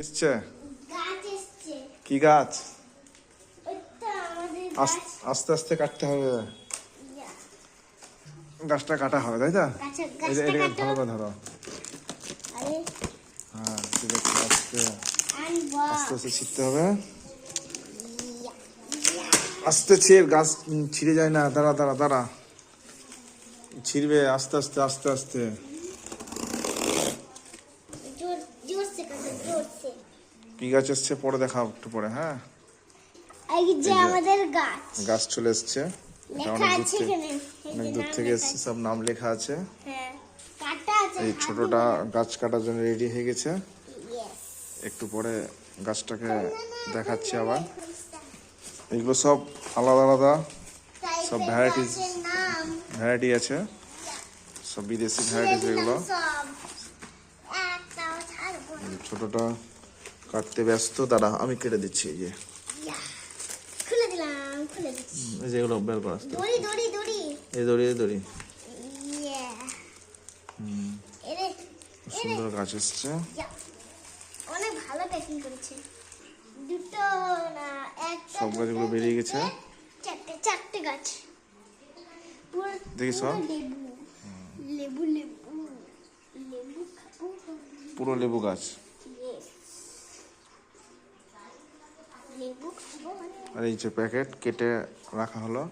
এসছে গাছ এসছে। কি গাছ? ওইটা আমাদের গাছ। আস্তে আস্তে কাটতে হবে, ইয়া, গাছটা কাটা হবে তাই তো? গাছটা এটাকে কাটো। ভালো করে ধরো। আরে হ্যাঁ ঠিক আছে, আস্তে আনবা। আস্তে আস্তে ছিঁড়তে হবে। ইয়া, ইয়া। আস্তে ছিঁড়, গাছ ছিঁড়ে যায় না। দাঁড়া দাঁড়া দাঁড়া, ছিঁড়বে আস্তে আস্তে আস্তে আস্তে। জোরসে কাটো, জোরসে। কি গাছ এসছে পরে দেখাও একটু পরে। হ্যাঁ এই যে আমাদের গাছ। গাছ চলে এসছে, এটা লেখা অনেক দূর আছে থেকে, এখানে। অনেক দূর থেকে এসছে, সব নাম লেখা আছে। হ্যাঁ, কাটা আছে। এই ছোটটা গাছ কাটার জন্য রেডি হয়ে গেছে। ইয়েস। একটু পরে গাছটাকে দেখাচ্ছি আবার। এগুলো সব আলাদা আলাদা সব ভ্যারাইটিস, নাম ভ্যারাইটি আছে, সব বিদেশি ভ্যারাইটিস এগুলো। সব একটাও ছাড়বো না। ছোটটা কাটতে ব্যস্ত, দাঁড়া আমি কেটে দিচ্ছি। এই যে ইয়া, খুলে দিলাম, খুলে দিচ্ছি। এই যে এগুলো বের করা আসতে, দড়ি দড়ি দড়ি। এই দড়ি এই দড়ি। ইয়া, এরে সুন্দর গাছ এসছে। ইয়া, অনেক ভালো প্যাকিং করেছে। দুটো না একটা, সব গাছগুলো বেরিয়ে গেছে। চারটে চারটে গাছ। পুরো দেখি সব লেবু লেবু লেবু লেবু খাবো। পুরো লেবু গাছ। Yes. লেবু খাবো মানে আর এই যে প্যাকেট কেটে রাখা হলো।